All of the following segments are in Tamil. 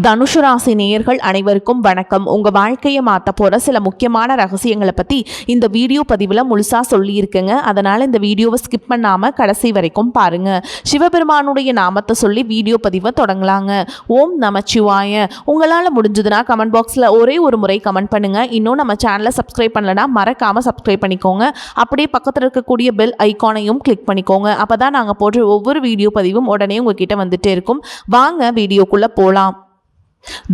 தனுசு ராசி நேயர்கள் அனைவருக்கும் வணக்கம். உங்க வாழ்க்கையை மாற்ற போற சில முக்கியமான ரகசியங்களை பத்தி இந்த வீடியோ பதிவில் முழுசா சொல்லியிருக்கேங்க. அதனால இந்த வீடியோவை ஸ்கிப் பண்ணாம கடைசி வரைக்கும் பாருங்க. சிவபெருமானுடைய நாமத்தை சொல்லி வீடியோ பதிவை தொடங்கலாங்க. ஓம் நமச்சிவாய. உங்களால் முடிஞ்சதுன்னா கமெண்ட் பாக்ஸில் ஒரே ஒரு முறை கமெண்ட் பண்ணுங்க. இன்னும் நம்ம சேனலை சப்ஸ்கிரைப் பண்ணலன்னா மறக்காம சப்ஸ்கிரைப் பண்ணிக்கோங்க. அப்படியே பக்கத்தில் இருக்கக்கூடிய பெல் ஐக்கானையும் கிளிக் பண்ணிக்கோங்க. அப்பதான் நாங்கள் போடுற ஒவ்வொரு வீடியோ பதிவும் உடனே உங்ககிட்ட வந்துட்டே இருக்கும். வாங்க வீடியோக்குள்ள போலாம்.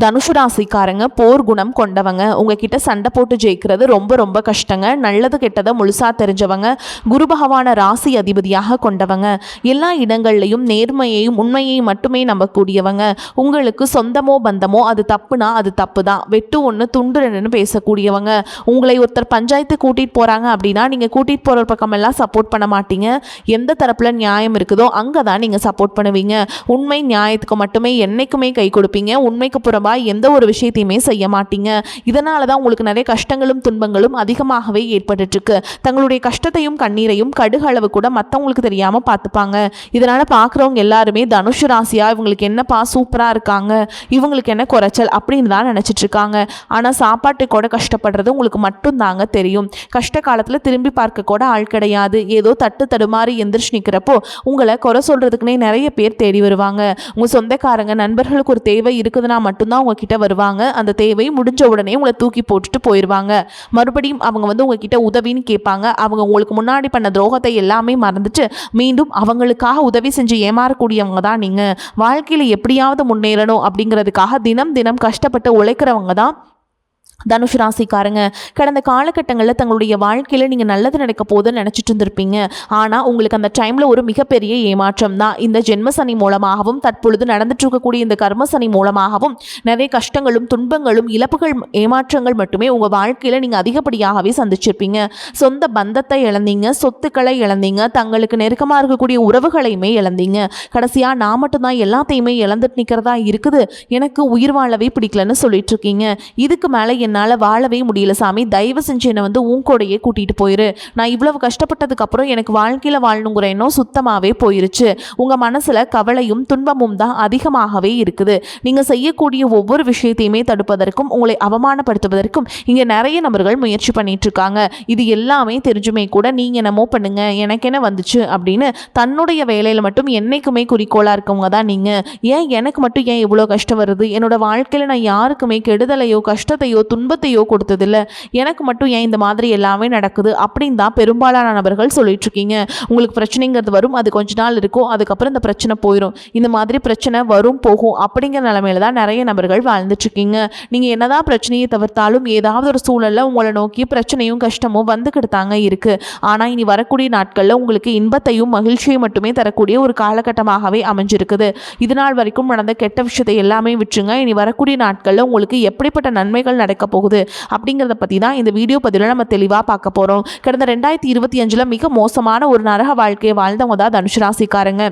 தனுசு ராசிக்காரங்க போர் குணம் கொண்டவங்க. உங்ககிட்ட சண்டை போட்டு ஜெயிக்கிறது ரொம்ப ரொம்ப கஷ்டங்க. நல்லது கெட்டதை முழுசா தெரிஞ்சவங்க. குரு பகவான ராசி அதிபதியாக கொண்டவங்க. எல்லா இடங்கள்லையும் நேர்மையையும் உண்மையையும் மட்டுமே நம்பக்கூடியவங்க. உங்களுக்கு சொந்தமோ பந்தமோ அது தப்புனா அது தப்பு தான். வெட்டு ஒன்று துண்டு ரெண்டுன்னு பேசக்கூடியவங்க. உங்களை ஒருத்தர் பஞ்சாயத்து கூட்டிகிட்டு போகிறாங்க அப்படின்னா நீங்கள் கூட்டிகிட்டு போகிற பக்கமெல்லாம் சப்போர்ட் பண்ண மாட்டீங்க. எந்த தரப்பில் நியாயம் இருக்குதோ அங்கே தான் நீங்கள் சப்போர்ட் பண்ணுவீங்க. உண்மை நியாயத்துக்கு மட்டுமே என்னைக்குமே கை கொடுப்பீங்க. உண்மைக்கு புறம்பா எந்த ஒரு விஷயத்தையுமே செய்ய மாட்டீங்க. இதனால தான் உங்களுக்கு நிறைய கஷ்டங்களும் துன்பங்களும் அதிகமாகவே ஏற்பட்டு இருக்கு. தங்களுடைய கஷ்டத்தையும் கண்ணீரையும் கடுகு அளவு கூட மற்றவங்களுக்கு தெரியாம பார்த்துப்பாங்க. இதனால பார்க்குறவங்க எல்லாருமே தனுசு ராசியா இவங்களுக்கு என்னப்பா சூப்பரா இருக்காங்க, இவங்களுக்கு என்ன குறைச்சல் அப்படின்னு தான் நினைச்சிட்டு இருக்காங்க. ஆனா சாப்பாட்டு கூட கஷ்டப்படுறது உங்களுக்கு மட்டும் தாங்க தெரியும். கஷ்ட காலத்துல திரும்பி பார்க்க கூட ஆள் கிடையாது. ஏதோ தட்டு தடுமாறி எந்திரிச்சு நிற்கிறப்போ உங்களை குறை சொல்றதுக்குன்னே நிறைய பேர் தேடி வருவாங்க. உங்க சொந்தக்காரங்க நண்பர்களுக்கு ஒரு தேவை இருக்குதுன்னா மட்டும்தான் உங்ககிட்ட வருவாங்க. அந்த தேவை முடிஞ்ச உடனே உங்களை தூக்கி போட்டுட்டு போயிடுவாங்க. மறுபடியும் அவங்க உங்ககிட்ட உதவின்னு கேட்பாங்க. அவங்க உங்களுக்கு முன்னாடி பண்ண துரோகத்தை எல்லாமே மறந்துட்டு மீண்டும் அவங்களுக்காக உதவி செஞ்சு ஏமாறக்கூடியவங்க தான் நீங்க. வாழ்க்கையில எப்படியாவது முன்னேறணும் அப்படிங்கிறதுக்காக தினம் தினம் கஷ்டப்பட்டு உழைக்கிறவங்க தான் தனுசு ராசிக்காரங்க. கடந்த காலகட்டங்களில் தங்களுடைய வாழ்க்கையில் நீங்கள் நல்லது நடக்க போதுன்னு நினச்சிட்டு இருந்திருப்பீங்க. ஆனால் உங்களுக்கு அந்த டைமில் ஒரு மிகப்பெரிய ஏமாற்றம் தான். இந்த ஜென்ம சனி மூலமாகவும் தற்பொழுது நடந்துட்டு இருக்கக்கூடிய இந்த கர்ம சனி மூலமாகவும் நிறைய கஷ்டங்களும் துன்பங்களும் இழப்புகள் ஏமாற்றங்கள் மட்டுமே உங்கள் வாழ்க்கையில் நீங்கள் அதிகப்படியாகவே சந்திச்சிருப்பீங்க. சொந்த பந்தத்தை இழந்தீங்க, சொத்துக்களை இழந்தீங்க, தங்களுக்கு நெருக்கமாக இருக்கக்கூடிய உறவுகளையுமே இழந்தீங்க. கடைசியாக நான் மட்டும்தான் எல்லாத்தையுமே இழந்துட்டு நிற்கிறதா இருக்குது, எனக்கு உயிர் வாழவே பிடிக்கலன்னு சொல்லிட்டு இருக்கீங்க. இதுக்கு மேலே என்னால் வாழவே முடியல சாமி, தயவு செஞ்சு என்னை உன் கூடையே கூட்டிகிட்டு போயிரு. நான் இவ்வளவு கஷ்டப்பட்டதுக்கு அப்புறம் எனக்கு வாழ்க்கையில் வாழணுங்கிற எண்ணம் சுத்தமாகவே போயிருச்சு. உங்கள் மனசில் கவலையும் துன்பமும் தான் அதிகமாகவே இருக்குது. நீங்கள் செய்யக்கூடிய ஒவ்வொரு விஷயத்தையுமே தடுப்பதற்கும் உங்களை அவமானப்படுத்துவதற்கும் இங்கே நிறைய நபர்கள் முயற்சி பண்ணிட்டு இருக்காங்க. இது எல்லாமே தெரிஞ்சுமே கூட நீங்கள் என்னமோ பண்ணுங்க, எனக்கு என்ன வந்துச்சு அப்படின்னு தன்னுடைய வேலையில் மட்டும் என்னைக்குமே குறிக்கோளாக இருக்கவங்க தான் நீங்கள். ஏன் எனக்கு மட்டும் ஏன் இவ்வளோ கஷ்டம் வருது, என்னோட வாழ்க்கையில் நான் யாருக்குமே கெடுதலையோ கஷ்டத்தையோ துன்பத்தையோ கொடுத்ததில்ல, எனக்கு மட்டும் ஏன் இந்த மாதிரி எல்லாமே நடக்குது அப்படின்னு தான் பெரும்பாலான நபர்கள் சொல்லிட்டு இருக்கீங்க. உங்களுக்கு பிரச்சனைங்கிறது வரும், அது கொஞ்ச நாள் இருக்கும், அதுக்கப்புறம் இந்த பிரச்சனை போயிடும். இந்த மாதிரி பிரச்சனை வரும் போகும் அப்படிங்கிற நிலைமையில தான் நிறைய நபர்கள் வாழ்ந்துட்டு இருக்கீங்க. நீங்க என்னதான் பிரச்சனையை தவிர்த்தாலும் ஏதாவது ஒரு சூழல்ல உங்களை நோக்கி பிரச்சனையும் கஷ்டமும் வந்துக்கிட்டு தாங்க இருக்கு. ஆனா இனி வரக்கூடிய நாட்கள்ல உங்களுக்கு இன்பத்தையும் மகிழ்ச்சியும் மட்டுமே தரக்கூடிய ஒரு காலகட்டமாகவே அமைஞ்சிருக்குது. இது நாள் வரைக்கும் நடந்த கெட்ட விஷயத்தை எல்லாமே விட்டுருங்க. இனி வரக்கூடிய நாட்கள்ல உங்களுக்கு எப்படிப்பட்ட நன்மைகள் நடக்க போகுது அப்படிங்கிறத பற்றி தான் இந்த வீடியோ பதிவில் நம்ம தெளிவாக பார்க்க போகிறோம். கடந்த 2025 மிக மோசமான ஒரு நரக வாழ்க்கையை வாழ்ந்தவங்க தான் தனுசு ராசிக்காரங்க.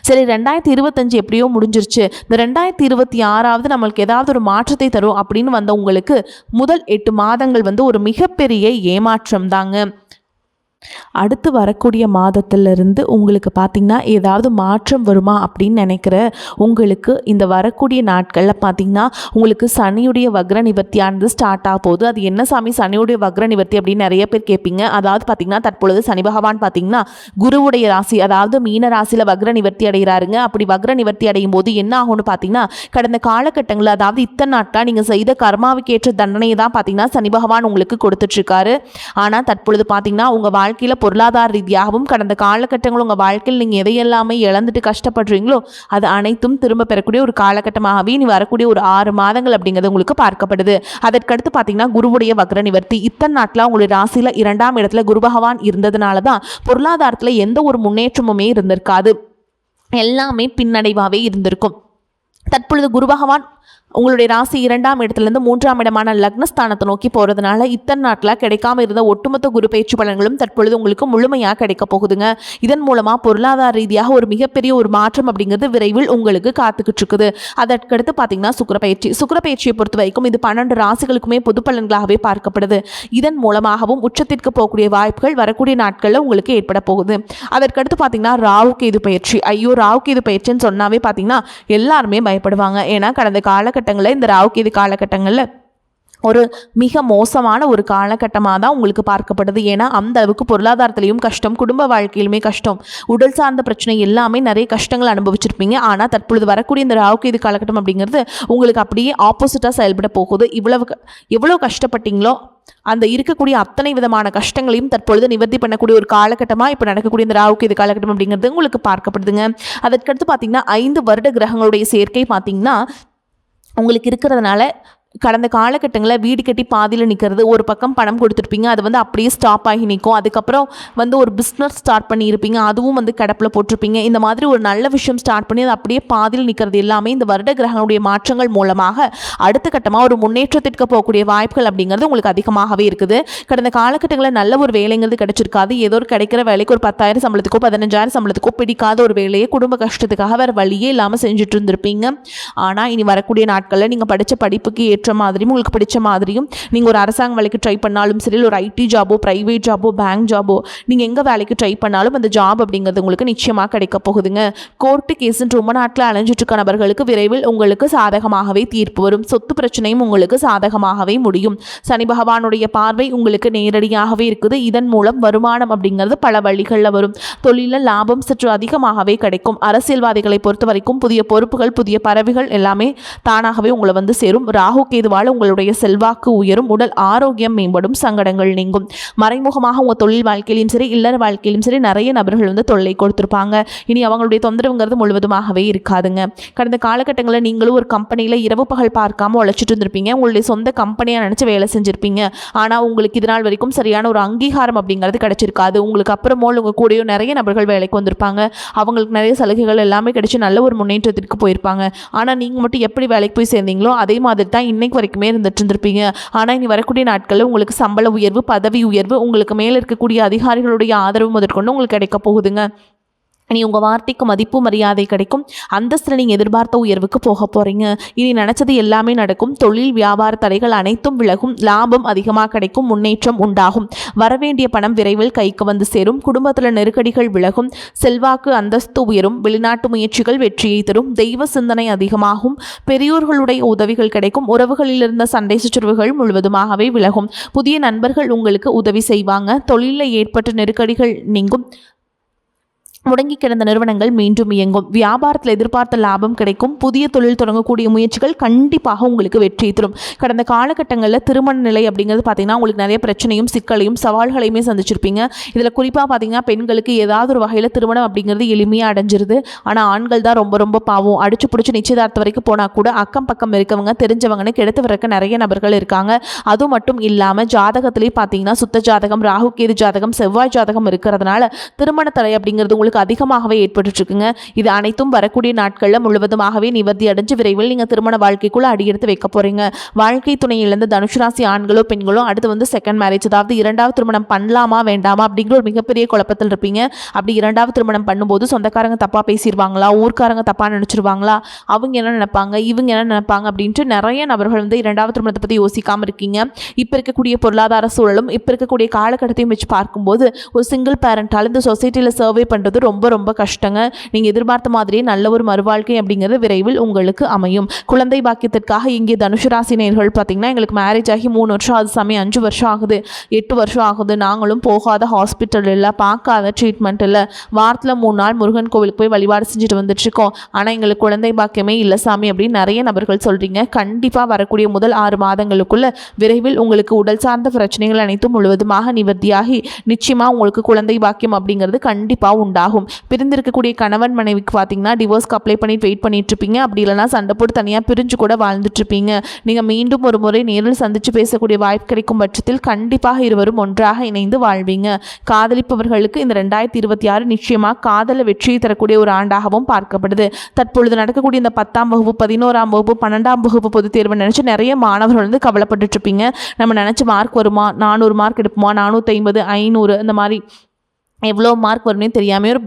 சரி, 2025 எப்படியோ முடிஞ்சிருச்சு. இந்த 2026 நம்மளுக்கு ஏதாவது ஒரு மாற்றத்தை தரும் அப்படின்னு வந்த உங்களுக்கு முதல் 8 மாதங்கள் ஒரு மிகப்பெரிய ஏமாற்றம் தாங்க. அடுத்து வரக்கூடிய மாதத்திலிருந்து உங்களுக்கு பார்த்திங்கன்னா ஏதாவது மாற்றம் வருமா அப்படின்னு நினைக்கிற உங்களுக்கு இந்த வரக்கூடிய நாட்களில் பார்த்திங்கன்னா உங்களுக்கு சனியுடைய வக்ர நிவர்த்தியானது ஸ்டார்ட் ஆக போகுது. அது என்ன சாமி சனியுடைய வக்ர நிவர்த்தி அப்படின்னு நிறைய பேர் கேட்பீங்க. அதாவது பார்த்திங்கன்னா தற்பொழுது சனி பகவான் பார்த்திங்கன்னா குருவுடைய ராசி அதாவது மீன ராசியில் வக்ர நிவர்த்தி அடைகிறாருங்க. அப்படி வக்ர நிவர்த்தி அடையும் போது என்ன ஆகும்னு பார்த்திங்கன்னா கடந்த காலகட்டங்களில் அதாவது இத்தனை நாட்களாக நீங்கள் செய்த கர்மாவுக்கு ஏற்ற தண்டனையை தான் பார்த்திங்கன்னா சனி பகவான் உங்களுக்கு கொடுத்துட்ருக்காரு. ஆனால் தற்பொழுது பார்த்திங்கன்னா உங்கள் வாழ்க்கையில் பொருளாதார ரீதியாகவும் கடந்த காலகட்டங்கள் உங்கள் வாழ்க்கையில் நீங்கள் எதையெல்லாமே இழந்துட்டு கஷ்டப்படுறீங்களோ அது அனைத்தும் திரும்ப பெறக்கூடிய ஒரு காலகட்டமாகவே நீ வரக்கூடிய ஒரு 6 மாதங்கள் அப்படிங்கிறது உங்களுக்கு பார்க்கப்படுது. அதற்கடுத்து பார்த்தீங்கன்னா குருவுடைய வக்ர நிவர்த்தி. இத்தனை நாட்டில் உங்களுடைய ராசியில் 2ஆம் இடத்துல குரு பகவான் இருந்ததுனால தான் பொருளாதாரத்தில் எந்த ஒரு முன்னேற்றமுமே இருந்திருக்காது, எல்லாமே பின்னடைவாகவே இருந்திருக்கும். தற்பொழுது குரு பகவான் உங்களுடைய ராசி 2ஆம் இடத்துலேருந்து 3ஆம் இடமான லக்னஸ்தானத்தை நோக்கி போகிறதுனால இத்தனை நாட்களாக கிடைக்காம இருந்த ஒட்டுமொத்த குரு பயிற்சி பலன்களும் தற்பொழுது உங்களுக்கு முழுமையாக கிடைக்க போகுதுங்க. இதன் மூலமாக பொருளாதார ரீதியாக ஒரு மிகப்பெரிய ஒரு மாற்றம் அப்படிங்கிறது விரைவில் உங்களுக்கு காத்துக்கிட்டு இருக்குது. அதற்கடுத்து பார்த்தீங்கன்னா சுக்கிரப்பயிற்சியை பொறுத்த வரைக்கும் இது 12 ராசிகளுக்குமே பொது பலன்களாகவே பார்க்கப்படுது. இதன் மூலமாகவும் உச்சத்திற்கு போகக்கூடிய வாய்ப்புகள் வரக்கூடிய நாட்களில் உங்களுக்கு ஏற்பட போகுது. அதற்கடுத்து பார்த்தீங்கன்னா ராகு கேது பயிற்சி. ராகு கேது பயிற்சின்னு சொன்னாவே பார்த்தீங்கன்னா எல்லாருமே பயப்படுவாங்க. ஏன்னா கடந்த காலகட்டங்களில் இந்த ராகு கேது காலகட்டங்களில் ஒரு மிக மோசமான ஒரு காலகட்டமாக தான் உங்களுக்கு பார்க்கப்படுது. ஏன்னா அந்த அளவுக்கு பொருளாதாரத்திலையும் கஷ்டம், குடும்ப வாழ்க்கையிலுமே கஷ்டம், உடல் சார்ந்த பிரச்சனை எல்லாமே நிறைய கஷ்டங்கள் அனுபவிச்சிருப்பீங்க. ஆனால் தற்பொழுது வரக்கூடிய இந்த ராகு கேது காலகட்டம் அப்படிங்கிறது உங்களுக்கு அப்படியே ஆப்போசிட்டாக செயல்பட போகுது. எவ்வளோ கஷ்டப்பட்டீங்களோ அந்த இருக்கக்கூடிய அத்தனை விதமான கஷ்டங்களையும் தற்பொழுது நிவர்த்தி பண்ணக்கூடிய ஒரு காலகட்டமாக இப்போ நடக்கக்கூடிய இந்த ராகு கேது காலகட்டம் அப்படிங்கிறது உங்களுக்கு பார்க்கப்படுதுங்க. அதற்கடுத்து பார்த்தீங்கன்னா 5 வருட கிரகங்களுடைய சேர்க்கை பார்த்தீங்கன்னா உங்களுக்கு இருக்கிறதுனால கடந்த காலகட்டங்களில் வீடு கட்டி பாதியில் நிற்கிறது, ஒரு பக்கம் பணம் கொடுத்துருப்பீங்க, அது அப்படியே ஸ்டாப் ஆகி நிற்கும். அதுக்கப்புறம் ஒரு பிஸ்னஸ் ஸ்டார்ட் பண்ணியிருப்பீங்க, அதுவும் கிடப்பில் போட்டிருப்பீங்க. இந்த மாதிரி ஒரு நல்ல விஷயம் ஸ்டார்ட் பண்ணி அது அப்படியே பாதியில் நிற்கிறது எல்லாமே இந்த வருட கிரகங்களுடைய மாற்றங்கள் மூலமாக அடுத்த கட்டமாக ஒரு முன்னேற்றத்திற்கு போகக்கூடிய வாய்ப்புகள் அப்படிங்கிறது உங்களுக்கு அதிகமாகவே இருக்குது. கடந்த காலகட்டங்களில் நல்ல ஒரு வேலைங்கிறது கிடைச்சிருக்காது. ஏதோ ஒரு கிடைக்கிற வேலைக்கு ஒரு 10,000 சம்பளத்துக்கோ 15,000 சம்பளத்துக்கோ பிடிக்காத ஒரு வேலையை குடும்ப கஷ்டத்துக்காக வேறு வழியே இல்லாமல் செஞ்சுட்டு இருந்திருப்பீங்க. ஆனால் இனி வரக்கூடிய நாட்களில் நீங்கள் படித்த படிப்புக்கு மாதிரியும் உங்களுக்கு பிடிச்ச மாதிரியும் நீங்கள் ஒரு அரசாங்க வேலைக்கு ட்ரை பண்ணாலும் சரி, ஒரு ஐடி ஜாபோ, பிரைவேட் ஜாபோ, பேங்க் ஜாபோ, நீங்கள் எங்கே வேலைக்கு ட்ரை பண்ணாலும் அந்த ஜாப் அப்படிங்கிறது உங்களுக்கு நிச்சயமாக கிடைக்க போகுதுங்க. கோர்ட்டு கேஸுன்னு ரொம்ப நாட்களில் அலைஞ்சிட்டு இருக்க நபர்களுக்கு விரைவில் உங்களுக்கு சாதகமாகவே தீர்ப்பு வரும். சொத்து பிரச்சனையும் உங்களுக்கு சாதகமாகவே முடியும். சனி பகவானுடைய பார்வை உங்களுக்கு நேரடியாகவே இருக்குது. இதன் மூலம் வருமானம் அப்படிங்கிறது பல வழிகளில் வரும். தொழிலில் லாபம் சற்று அதிகமாகவே கிடைக்கும். அரசியல்வாதிகளை பொறுத்த வரைக்கும் புதிய பொறுப்புகள், புதிய பதவிகள் எல்லாமே தானாகவே உங்களை சேரும். ராகு கேதுவால் உங்களுடைய செல்வாக்கு உயரும், உடல் ஆரோக்கியம் மேம்படும், சங்கடங்கள் நீங்கும். மறைமுகமாக உங்கள் தொழில் வாழ்க்கையிலும் சரி, இல்லற வாழ்க்கையிலும் சரி நிறைய நபர்கள் தொல்லை கொடுத்துருப்பாங்க. இனி அவங்களுடைய தொந்தரவுங்கிறது முழுவதுமாகவே இருக்காதுங்க. கடந்த காலகட்டங்களில் நீங்களும் ஒரு கம்பெனியில் இரவு பகல் பார்க்காம உழைச்சிட்டு இருந்திருப்பீங்க. உங்களுடைய சொந்த கம்பெனியாக நினச்சி வேலை செஞ்சுருப்பீங்க. ஆனால் உங்களுக்கு இதனால் வரைக்கும் சரியான ஒரு அங்கீகாரம் அப்படிங்கிறது கிடைச்சிருக்காது. உங்களுக்கு அப்புறமோ உங்கள் கூடயோ நிறைய நபர்கள் வேலைக்கு வந்திருப்பாங்க. அவங்களுக்கு நிறைய சலுகைகள் எல்லாமே கிடைச்சி நல்ல ஒரு முன்னேற்றத்திற்கு போயிருப்பாங்க. ஆனால் நீங்கள் மட்டும் எப்படி வேலைக்கு போய் சேர்ந்தீங்களோ அதே மாதிரி தான் இன்னைக்கு வரைக்குமே இருந்துட்டு இருந்திருப்பீங்க. ஆனால் இனி வரக்கூடிய நாட்களில் உங்களுக்கு சம்பள உயர்வு, பதவி உயர்வு, உங்களுக்கு மேலே இருக்கக்கூடிய அதிகாரிகளுடைய ஆதரவு முதற்கொண்டு உங்களுக்கு கிடைக்க போகுதுங்க. இனி உங்கள் வார்த்தைக்கு மதிப்பு மரியாதை கிடைக்கும். அந்தஸ்தில் நீங்கள் எதிர்பார்த்த உயர்வுக்கு போக போகிறீங்க. இனி நினச்சது எல்லாமே நடக்கும். தொழில் வியாபார தடைகள் அனைத்தும் விலகும். லாபம் அதிகமாக கிடைக்கும். முன்னேற்றம் உண்டாகும். வரவேண்டிய பணம் விரைவில் கைக்கு சேரும். குடும்பத்தில் நெருக்கடிகள் விலகும். செல்வாக்கு அந்தஸ்து உயரும். வெளிநாட்டு முயற்சிகள் வெற்றியை தரும். தெய்வ சிந்தனை அதிகமாகும். பெரியோர்களுடைய உதவிகள் கிடைக்கும். உறவுகளில் இருந்த சண்டை சச்சரவுகள் முழுவதுமாகவே விலகும். புதிய நண்பர்கள் உங்களுக்கு உதவி செய்வாங்க. தொழிலில் ஏற்பட்ட நெருக்கடிகள் நீங்கும். முடங்கி கிடந்த நிறுவனங்கள் மீண்டும் இயங்கும். வியாபாரத்தில் எதிர்பார்த்த லாபம் கிடைக்கும். புதிய தொழில் தொடங்கக்கூடிய முயற்சிகள் கண்டிப்பாக உங்களுக்கு வெற்றி தரும். கடந்த காலகட்டங்களில் திருமண நிலை அப்படிங்கிறது பார்த்தீங்கன்னா உங்களுக்கு நிறைய பிரச்சனையும் சிக்கலையும் சவால்களையுமே சந்திச்சிருப்பீங்க. இதில் குறிப்பாக பார்த்தீங்கன்னா பெண்களுக்கு ஏதாவது ஒரு வகையில் திருமணம் அப்படிங்கிறது எளிமையாக அடைஞ்சிருது. ஆனால் ஆண்கள் தான் ரொம்ப ரொம்ப பாவம். அடிச்சு பிடிச்சி நிச்சயதார்த்தம் வரைக்கும் போனால் கூட அக்கம் பக்கம் இருக்கவங்க தெரிஞ்சவங்கன்னு கெடுத்து வரக்க நிறைய நபர்கள் இருக்காங்க. அது மட்டும் இல்லாமல் ஜாதகத்திலேயே பார்த்தீங்கன்னா சுத்த ஜாதகம், ராகு கேது ஜாதகம், செவ்வாய் ஜாதகம் இருக்கிறதுனால திருமண தடை அப்படிங்கிறது உங்களுக்கு அதிகமாகவே ஏற்பட்டு இருக்குங்க. இது அனைத்தும் வரக்கூடிய நாட்களில் முழுவதுமாகவே நிவர்த்தி அடைஞ்சு விரைவில் நீங்கள் திருமண வாழ்க்கைக்குள்ள அடியெடுத்து வைக்க போறீங்க. வாழ்க்கை துணை இழந்த தனுசு ராசி ஆண்களோ பெண்களோ அடுத்து செகண்ட் மேரேஜ், அதாவது 2வது திருமணம் பண்ணலாமா வேண்டாமா அப்படிங்கிற ஒரு மிகப்பெரிய குழப்பத்தில் இருப்பீங்க. அப்படி 2வது திருமணம் பண்ணும்போது சொந்தக்காரங்க தப்பா பேசிடுவாங்களா, ஊர்க்காரங்க தப்பா நினைச்சிருவாங்களா, அவங்க என்ன நினைப்பாங்க, இவங்க என்ன நினைப்பாங்க அப்படின்ட்டு நிறைய நபர்கள் 2வது திருமணத்தை பற்றி யோசிக்காம இருக்கீங்க. இப்போ இருக்கக்கூடிய பொருளாதார சூழலும் இப்போ இருக்கக்கூடிய காலகட்டத்தையும் வச்சு பார்க்கும்போது ஒரு சிங்கிள் பேரண்டால் இந்த சொசைட்டியில் சர்வே பண்ணுறது ரொம்ப ரொம்ப கஷ்டங்க. நீங்கள் எதிர்பார்த்த மாதிரியே நல்ல ஒரு மறுவாழ்க்கை அப்படிங்கிறது விரைவில் உங்களுக்கு அமையும். குழந்தை பாக்கியத்திற்காக இங்கே தனுசு ராசி நேயர்கள் பார்த்தீங்கன்னா எங்களுக்கு மேரேஜ் ஆகி 3 வருஷம் ஆகுது சாமி, 5 வருஷம் ஆகுது, 8 வருஷம் ஆகுது, நாங்களும் போகாத ஹாஸ்பிட்டல் இல்லை, பார்க்காத ட்ரீட்மெண்ட் இல்லை, வாரத்தில் 3 நாள் முருகன் கோவிலுக்கு போய் வழிபாடு செஞ்சுட்டு வந்துட்டுருக்கோம், ஆனால் எங்களுக்கு குழந்தை பாக்கியமே இல்லை சாமி அப்படின்னு நிறைய நபர்கள் சொல்கிறீங்க. கண்டிப்பாக வரக்கூடிய முதல் 6 மாதங்களுக்குள்ள விரைவில் உங்களுக்கு உடல் சார்ந்த பிரச்சனைகள் அனைத்தும் முழுவதுமாக நிவர்த்தியாகி நிச்சயமாக உங்களுக்கு குழந்தை பாக்கியம் அப்படிங்கிறது கண்டிப்பாக உண்டாகும். உண்டாகும். பிரிந்திருக்கக்கூடிய கணவன் மனைவிக்கு பார்த்தீங்கன்னா டிவோர்ஸ்க்கு அப்ளை பண்ணிட்டு வெயிட் பண்ணிட்டு இருப்பீங்க. அப்படி இல்லைனா சண்டை போட்டு தனியாக பிரிஞ்சு கூட வாழ்ந்துட்டு இருப்பீங்க. நீங்கள் மீண்டும் ஒரு முறை நேரில் சந்தித்து பேசக்கூடிய வாய்ப்பு கிடைக்கும் பட்சத்தில் கண்டிப்பாக இருவரும் ஒன்றாக இணைந்து வாழ்வீங்க. காதலிப்பவர்களுக்கு இந்த 2026 நிச்சயமாக காதல வெற்றியை தரக்கூடிய ஒரு ஆண்டாகவும் பார்க்கப்படுது. தற்பொழுது நடக்கக்கூடிய இந்த 10ஆம் வகுப்பு 11ஆம் வகுப்பு 12ஆம் வகுப்பு பொதுத் தேர்வு நினைச்சு நிறைய மாணவர்கள் வந்து கவலைப்பட்டு இருப்பீங்க. நம்ம நினைச்ச மார்க் வருமா, 400 மார்க் எடுப்போமா, 450 500 இந்த மாதிரி எவ்வளோ மார்க் வரும்னே தெரியாமல் ஒரு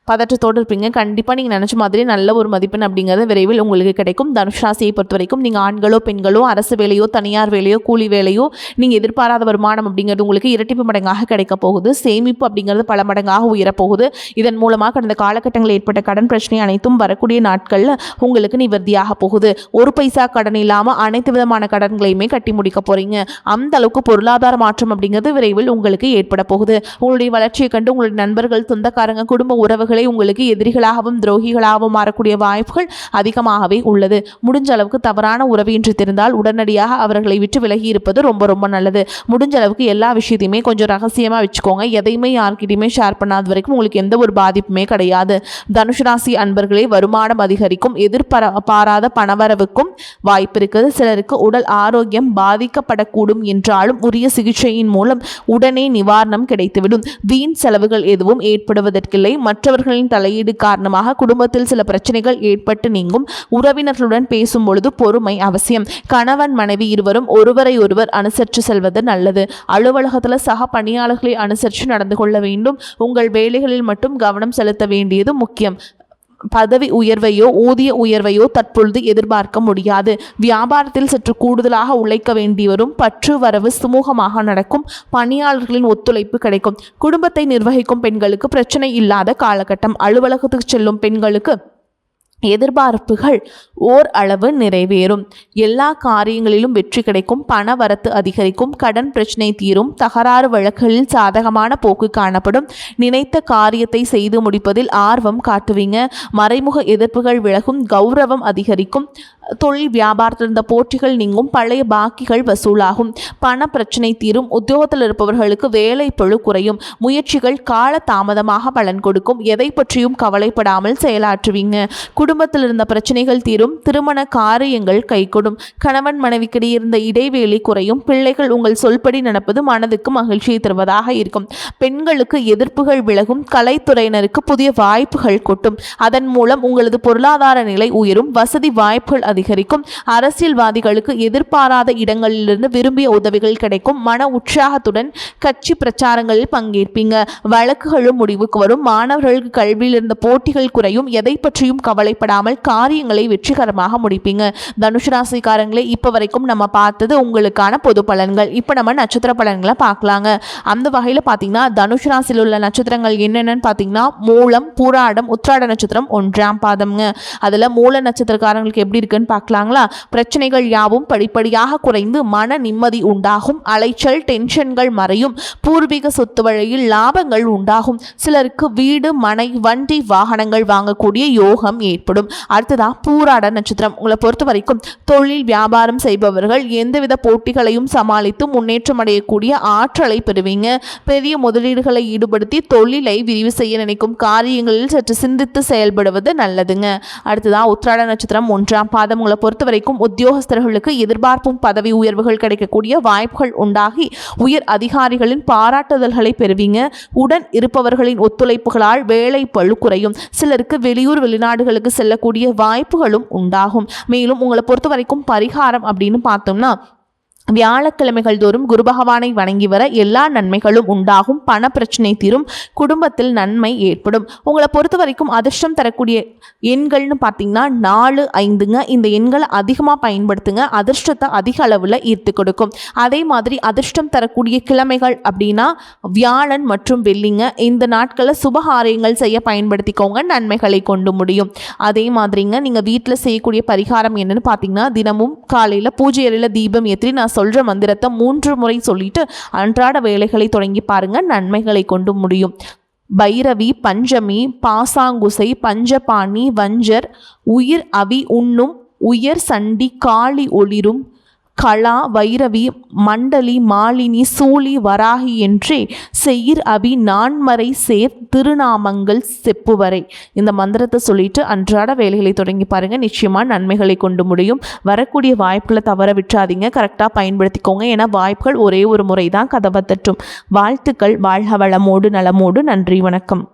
பதற்றத்தோடு இருப்பீங்க. கண்டிப்பாக நீங்கள் நினச்ச மாதிரி நல்ல ஒரு மதிப்பெண் அப்படிங்கிறது விரைவில் உங்களுக்கு கிடைக்கும். தனுஷ் ராசியை பொறுத்த வரைக்கும் நீங்கள் ஆண்களோ பெண்களோ அரசு வேலையோ தனியார் வேலையோ கூலி வேலையோ நீங்கள் எதிர்பாராத வருமானம் அப்படிங்கிறது உங்களுக்கு இரட்டிப்பு மடங்காக கிடைக்க போகுது. சேமிப்பு அப்படிங்கிறது பல மடங்காக உயரப்போகுது. இதன் மூலமாக கடந்த காலகட்டங்களில் ஏற்பட்ட கடன் பிரச்சனை அனைத்தும் வரக்கூடிய நாட்களில் உங்களுக்கு நிவர்த்தியாக போகுது. ஒரு பைசா கடன் இல்லாமல் அனைத்து விதமான கடன்களையுமே கட்டி முடிக்க போகிறீங்க. அந்த அளவுக்கு பொருளாதார மாற்றம் அப்படிங்கிறது விரைவில் உங்களுக்கு ஏற்பட போகுது. உங்களுடைய வளர்ச்சியை கண்டு உங்களுடைய நண்பர்கள், சொந்தக்காரங்க, குடும்ப உறவுகளை உங்களுக்கு எதிரிகளாகவும் துரோகிகளாகவும் மாறக்கூடிய வாய்ப்புகள் அதிகமாகவே உள்ளது. முடிஞ்ச அளவுக்கு தவறான உறவு என்று தெரிந்தால் உடனடியாக அவர்களை விட்டு விலகி இருப்பது ரொம்ப ரொம்ப நல்லது. முடிஞ்ச அளவுக்கு எல்லா விஷயத்தையுமே கொஞ்சம் ரகசியமாக வச்சுக்கோங்க. எதையுமே யார்கிட்டையுமே ஷேர் பண்ணாத வரைக்கும் உங்களுக்கு எந்த ஒரு பாதிப்புமே கிடையாது. தனுஷ் ராசி அன்பர்களே, வருமானம் அதிகரிக்கும். எதிர்பாராத பணவரவுக்கும் வாய்ப்பு இருக்குது. சிலருக்கு உடல் ஆரோக்கியம் பாதிக்கப்படக்கூடும் என்றாலும் உரிய சிகிச்சையின் மூலம் உடனே நிவாரணம் கிடைத்துவிடும். வீண் செலவுகள் எதுவும் ஏற்படுவதற்கில்லை. மற்றவர்களின் தலையீடு காரணமாக குடும்பத்தில் சில பிரச்சனைகள் ஏற்பட்டு நீங்கும். உறவினர்களுடன் பேசும் பொழுது பொறுமை அவசியம். கணவன் மனைவி இருவரும் ஒருவரை ஒருவர் அனுசரித்து செல்வது நல்லது. அலுவலகத்தில் சக பணியாளர்களை அனுசரித்து நடந்து கொள்ள வேண்டும். உங்கள் வேலைகளில் மட்டும் கவனம் செலுத்த வேண்டியது முக்கியம். பதவி உயர்வையோ ஊதிய உயர்வையோ தற்பொழுது எதிர்பார்க்க முடியாது. வியாபாரத்தில் சற்று கூடுதலாக உழைக்க வேண்டி வரும். பற்று வரவு சுமூகமாக நடக்கும். பணியாளர்களின் ஒத்துழைப்பு கிடைக்கும். குடும்பத்தை நிர்வகிக்கும் பெண்களுக்கு பிரச்சனை இல்லாத காலகட்டம். அலுவலகத்துக்கு செல்லும் பெண்களுக்கு எதிர்பார்ப்புகள் ஓர் அளவு நிறைவேறும். எல்லா காரியங்களிலும் வெற்றி கிடைக்கும். பண வரத்து அதிகரிக்கும். கடன் பிரச்சனை தீரும். தகராறு வழக்குகளில் சாதகமான போக்கு காணப்படும். நினைத்த காரியத்தை செய்து முடிப்பதில் ஆர்வம் காட்டுவீங்க. மறைமுக எதிர்ப்புகள் விலகும். கௌரவம் அதிகரிக்கும். தொழில் வியாபாரத்தில் இருந்த போட்டிகள் நீங்கும். பழைய பாக்கிகள் வசூலாகும். பண பிரச்சனை தீரும். உத்தியோகத்தில் இருப்பவர்களுக்கு வேலை பளு குறையும். முயற்சிகள் கால தாமதமாக பலன் கொடுக்கும். எதை பற்றியும் கவலைப்படாமல் செயலாற்றுவீங்க. குடும்பத்தில் இருந்த பிரச்சனைகள் தீரும். திருமண காரியங்கள் கைகூடும். கணவன் மனைவிக்கிடையே இருந்த இடைவேளை குறையும். பிள்ளைகள் உங்கள் சொல்படி நடப்பது மனதுக்கு மகிழ்ச்சியை தருவதாக இருக்கும். பெண்களுக்கு எதிர்ப்புகள் விலகும். கலைத்துறையினருக்கு புதிய வாய்ப்புகள் கொட்டும். அதன் மூலம் உங்களது பொருளாதார நிலை உயரும். வசதி வாய்ப்புகள் அதிகரிக்கும். அரசியல்வாதிகளுக்கு எதிர்பாராத இடங்களிலிருந்து விரும்பிய உதவிகள் கிடைக்கும். மன உற்சாகத்துடன் கட்சி பிரச்சாரங்களில் பங்கேற்பீங்க. வழக்குகளும் முடிவுக்கு வரும். மாணவர்களுக்கு கல்வியில் இருந்த போட்டிகள் குறையும். எதை பற்றியும் கவலைப்படாமல் காரியங்களை வெற்றிகரமாக முடிப்பீங்க. தனுஷ் ராசிக்காரங்களே, இப்ப வரைக்கும் நம்ம பார்த்தது உங்களுக்கான பொது பலன்கள். இப்ப நம்ம நட்சத்திர பலன்களை பார்க்கலாங்க. அந்த வகையில பாத்தீங்கன்னா தனுஷ் ராசியில் உள்ள நட்சத்திரங்கள் என்னென்னு பாத்தீங்கன்னா மூலம், பூராடம், உத்திராட நட்சத்திரம் 1ஆம் பாதம்ங்க. அதுல மூல நட்சத்திரக்காரங்களுக்கு எப்படி இருக்குன்னு பார்க்கலாங்களா? பிரச்சனைகள் யாவும் படிப்படியாக குறைந்து மன நிம்மதி உண்டாகும். அலைச்சல் டென்ஷன்கள் மறையும். பூர்வீக சொத்து வழியில் லாபங்கள் உண்டாகும். சிலருக்கு வீடு, மனை, வண்டி, வாகனங்கள் வாங்கக்கூடிய யோகம் ஏற்படும். அடுத்ததா பூராட நட்சத்திரம். உங்களை பொறுத்த வரைக்கும் தொழில் வியாபாரம் செய்பவர்கள் எந்தவித போட்டிகளையும் சமாளித்து முன்னேற்றம் அடையக்கூடிய ஆற்றலை பெறுவீங்க. பெரிய முதலீடுகளை ஈடுபடுத்தி தொழிலை விரிவு செய்ய நினைக்கும் காரியங்களில் சற்று சிந்தித்து செயல்படுவது நல்லதுங்க. அடுத்ததா உத்திராட நட்சத்திரம் 1ஆம் பாதம். உங்களை பொறுத்த வரைக்கும் உத்தியோகஸ்தர்களுக்கு எதிர்பார்ப்பும் பதவி உயர்வுகள் கிடைக்கக்கூடிய வாய்ப்புகள் உண்டாகி உயர் அதிகாரிகளின் பாராட்டுதல்களை பெறுவீங்க. உடன் இருப்பவர்களின் ஒத்துழைப்புகளால் வேலை பளு குறையும். சிலருக்கு வெளியூர் வெளிநாடுகளுக்கு செல்லக்கூடிய வாய்ப்புகளும் உண்டாகும். மேலும் உங்களை பொறுத்த வரைக்கும் பரிகாரம் அப்படின்னு பார்த்தோம்னா வியாழக்கிழமைகள் தோறும் குரு பகவானை வணங்கி வர எல்லா நன்மைகளும் உண்டாகும். பண பிரச்சனை தீரும். குடும்பத்தில் நன்மை ஏற்படும். உங்களை பொறுத்த வரைக்கும் அதிர்ஷ்டம் தரக்கூடிய எண்கள்னு பார்த்தீங்கன்னா 4, 5ங்க. இந்த எண்களை அதிகமாக பயன்படுத்துங்க. அதிர்ஷ்டத்தை அதிக அளவில் ஈர்த்து கொடுக்கும். அதே மாதிரி அதிர்ஷ்டம் தரக்கூடிய கிழமைகள் அப்படின்னா வியாழன் மற்றும் வெள்ளிங்க. இந்த நாட்களில் சுபகாரியங்கள் செய்ய பயன்படுத்திக்கோங்க. நன்மைகளை கொண்டு முடியும். அதே மாதிரிங்க நீங்கள் வீட்டில் செய்யக்கூடிய பரிகாரம் என்னன்னு பார்த்தீங்கன்னா தினமும் காலையில் பூஜை அறையில் தீபம் ஏற்றி நான் சொல்ற மந்திரத்தை 3 முறை சொல்லிட்டு அன்றாட வேலைகளை தொடங்கி பாருங்க. நன்மைகளை கொண்டு முடியும். பைரவி, பஞ்சமி, பாசாங்குசை, பஞ்சபாணி, வஞ்சர், உயிர் அவி உண்ணும், உயர் சண்டி, காளி ஒளிரும், கலா வைரவி மண்டலி மாலினி சூழி வராகி என்றே செயிர் அபி நான்மறை சேர் திருநாமங்கள் செப்புவரை. இந்த மந்திரத்தை சொல்லிட்டு அன்றாட வேலைகளை தொடங்கி பாருங்க, நிச்சயமா நன்மைகளை கொண்டு முடியும். வரக்கூடிய வாய்ப்புகளை தவற விட்டுறாதீங்க, கரெக்டாக பயன்படுத்திக்கோங்க. ஏன்னா வாய்ப்புகள் ஒரே ஒரு முறை தான் கதவை தட்டும். வாழ்த்துக்கள். வாழ்க வளமோடு நலமோடு. நன்றி, வணக்கம்.